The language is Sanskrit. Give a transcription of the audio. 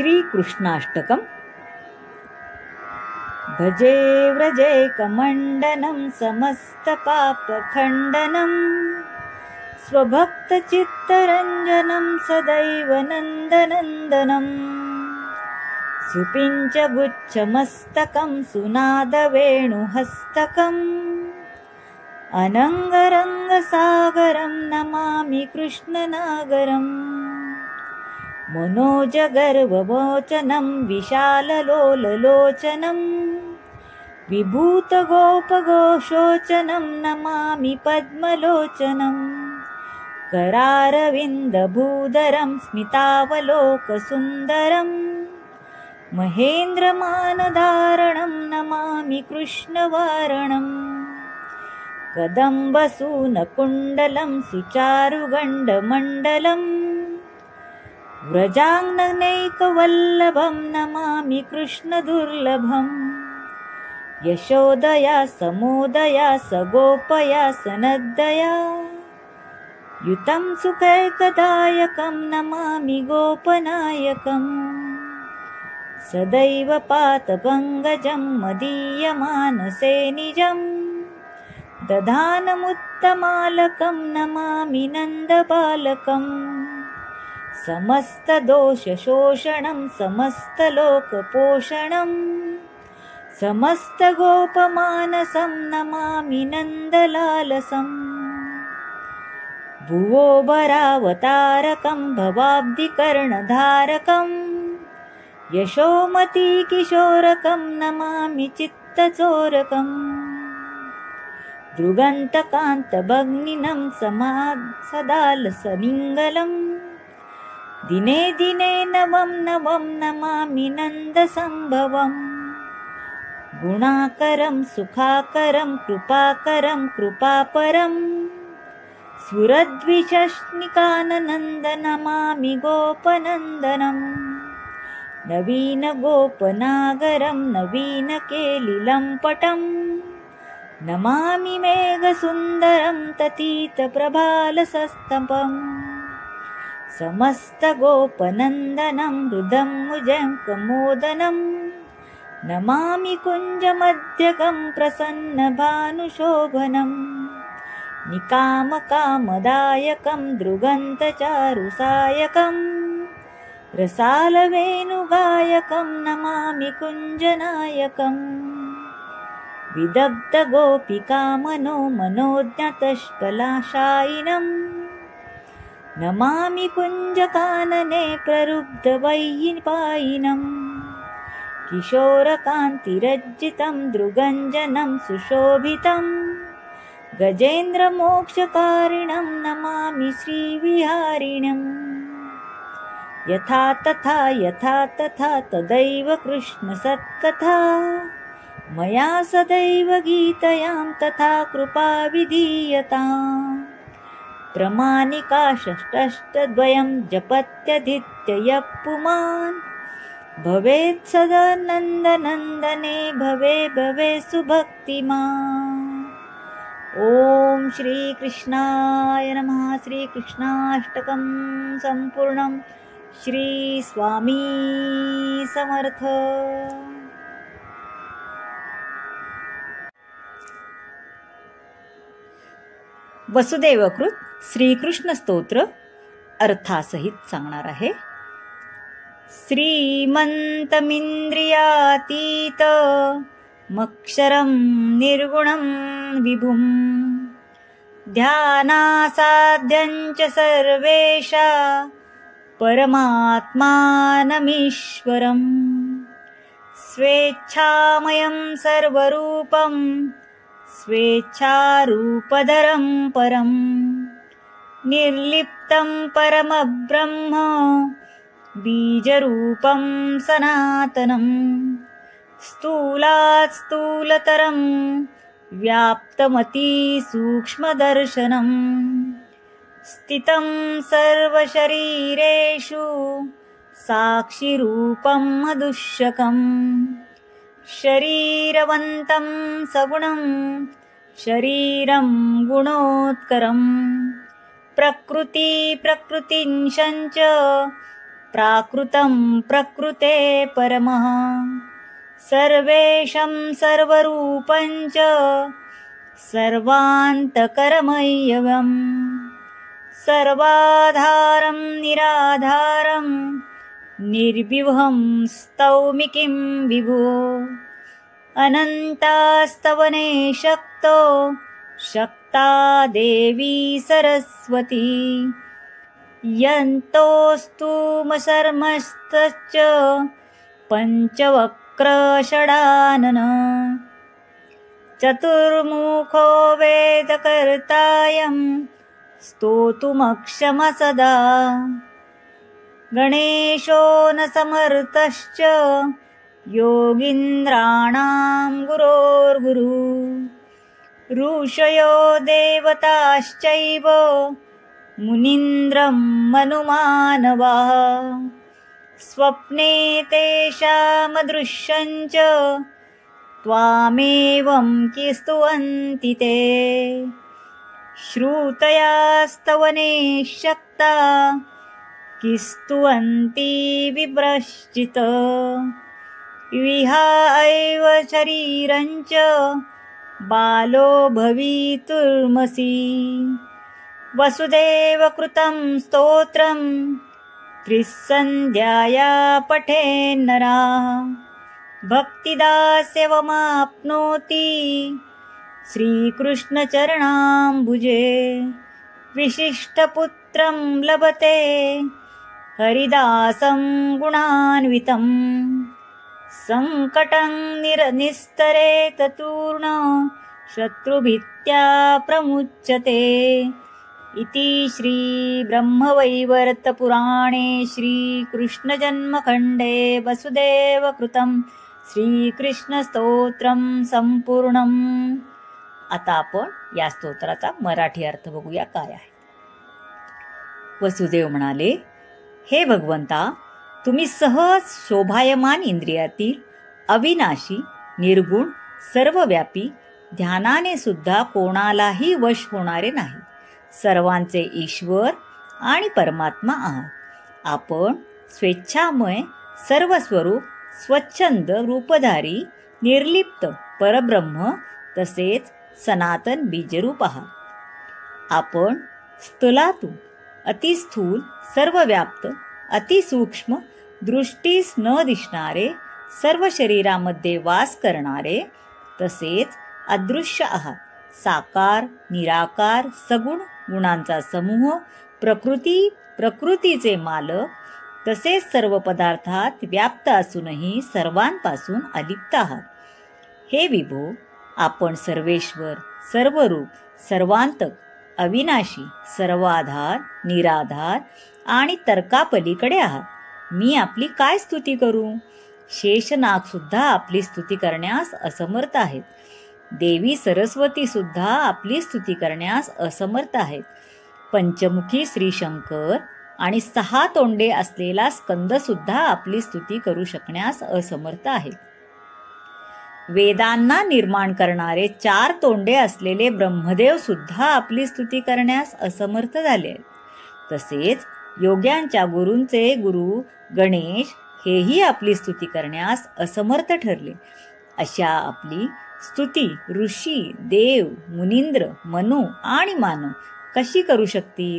श्रीकृष्णाष्टकम्। भजे व्रजैकमण्डनं समस्तपापखण्डनं स्वभक्तचित्तरञ्जनं सदैव नन्दनन्दनं सुपिञ्चगुच्छमस्तकं सुनादवेणुहस्तकम् अनङ्गरङ्गसागरं नमामि कृष्णनागरम् मनोजगर्वमोचनं विशाललोललोचनं विभूतगोपगोषोचनं नमामि पद्मलोचनं करारविन्दभूधरं स्मितावलोकसुन्दरं महेन्द्रमानधारणं नमामि कृष्णवारणम् कदम्बसूनकुण्डलं सुचारुगण्डमण्डलम् व्रजाङ्गनैकवल्लभं नमामि कृष्णदुर्लभम् यशोदया समोदया सगोपया सनद्दया युतं सुखैकदायकं नमामि गोपनायकम् सदैव पातपङ्कजं मदीयमानसे निजम् दधानमुत्तमालकं नमामि नन्दबालकम् समस्तदोषशोषणं समस्तलोकपोषणं समस्तगोपमानसं नमामि नन्दलालसम् भुवोभरावतारकं भवाब्धिकर्णधारकं यशोमतीकिशोरकं नमामि चित्तचोरकम् दृगन्तकान्तभग्निनं सदालसनिङ्गलम् दिने दिने नवं नवं नमामि नन्दसम्भवम् गुणाकरं सुखाकरं कृपाकरं कृपापरं सुरद्विषष्णिकाननन्द नमामि गोपनन्दनम् नवीनगोपनागरं नवीनकेलिलम्पटं नमामि मेघसुन्दरं ततीतप्रभालसस्तपम् समस्तगोपनन्दनं हृदम्मुजङ्कमोदनं नमामि कुञ्जमध्यकं प्रसन्नभानुशोभनं निकामकामदायकं दृगन्तचारुसायकं रसालवेणुगायकं नमामि कुञ्जनायकम् विदग्धगोपिकामनो मनोज्ञतष्पलाशायिनम् नमामि कुञ्जकानने प्ररुब्धवैहिपायिनम् किशोरकान्तिरज्जितं दृगञ्जनं सुशोभितं गजेन्द्रमोक्षकारिणं नमामि श्रीविहारिणम् यथा तथा तदैव कृष्णसत्कथा मया सदैव गीतयां तथा कृपा विधीयताम् प्रमाणिका षष्टष्टद्वयं जपत्यधीत्य पुमान् भवेत् सदा नन्दनन्दने भवे सुभक्तिमान्। ॐ श्रीकृष्णाय नमः। श्रीकृष्णाष्टकं सम्पूर्णं। श्री स्वामी समर्थ। वसुदेवकृत श्रीकृष्ण स्तोत्र अर्थासहित सांगणार आहे। श्रीमन्तमिन्द्रियातीत मक्षरं निर्गुणं विभुं ध्यानासाध्यं च सर्वेशा परमात्मानमीश्वरं स्वेच्छामयं सर्वरूपं स्वेच्छारूपधरं परं निर्लिप्तं परमब्रह्म बीजरूपं सनातनं स्थूलात् स्थूलतरं व्याप्तमतिसूक्ष्मदर्शनं स्थितं सर्वशरीरेषु साक्षिरूपं मदुष्यकं शरीरवन्तं सगुणं शरीरं गुणोत्करं प्रकृतिंशञ्च प्राकृतं प्रकृते परमः सर्वेशं सर्वरूपं च सर्वान्तकरमय्यवम् सर्वाधारं निराधारं निर्विभं स्तौमि किं विभो अनन्तास्तवने शक्तो शक्ता देवी सरस्वती यन्तोस्तुमसर्मस्तश्च पञ्चवक्रषडानन चतुर्मुखो वेदकर्तायं स्तोतुमक्षमसदा गणेशो न समर्थश्च योगीन्द्राणां गुरोर्गुरु ऋषयो देवताश्चैव मुनीन्द्रं मनुमानवाः स्वप्ने तेषामदृश्यं च त्वामेवं स्तुवन्ति ते श्रुतयास्तवने शक्ता किस्तुवन्ति विप्रश्चित विहाय शरीरं च बालो भवितुर्मसि वसुदेवकृतं स्तोत्रं त्रिसन्ध्याया पठेन्नरः भक्तिदास्यवमाप्नोति श्रीकृष्णचरणाम्बुजे विशिष्टपुत्रं लभते हरिदासं गुणान्वितं सङ्कटं निस्तरेत तूर्ण शत्रुभित्या प्रमुच्यते इति श्री ब्रह्मवैवर्तपुराणे श्रीकृष्णजन्मखण्डे वसुदेवकृतं श्रीकृष्णस्तोत्रं संपूर्णम्. आता आपण या स्तोत्राचा मराठी अर्थ बघूया काय आहे. वसुदेव म्हणाले, हे भगवंता, तुम्ही सहज शोभायमान इंद्रियातील अविनाशी निर्गुण सर्वव्यापी ध्यानाने सुद्धा कोणालाही वश होणारे नाही सर्वांचे ईश्वर आणि परमात्मा आहात. आपण स्वेच्छामय सर्वस्वरूप स्वच्छंद रूपधारी निर्लिप्त परब्रह्म तसेच सनातन बीजरूप आहात. आपण स्थूलातून अतिस्थूल सर्वव्याप्त अतिसूक्ष्म दृष्टीस न दिसणारे सर्व शरीरामध्ये वास करणारे तसेच अदृश्य आहात. साकार निराकार सगुण गुणांचा समूह प्रकृतीचे मालक तसेच सर्व पदार्थात व्याप्त असूनही सर्वांपासून अलिप्त आहात. हे विभो, आपण सर्वेश्वर सर्वरूप सर्वांतक अविनाशी सर्वाधार निराधार आणि तर्कापलीकडे आहात. मी आपली काय स्तुती करू? शेषनाग सुद्धा आपली स्तुती करण्यास असमर्थ आहेत. देवी सरस्वती सुद्धा आपली स्तुती करण्यास असमर्थ आहेत. पंचमुखी श्री शंकर आणि 6 तोंडे असलेला स्कंद सुद्धा आपली स्तुती करू शकण्यास असमर्थ आहेत. वेदांना निर्माण करणारे 4 तोंडे असलेले ब्रह्मदेव सुद्धा आपली स्तुती करण्यास असमर्थ झाले. तसेच योग्यांच्या गुरूंचे गुरु गणेश हेही आपली स्तुती करण्यास असमर्थ ठरले. अशा आपली स्तुती ऋषी देव मुनींद्र मनु आणि मानव कशी करू शकतील?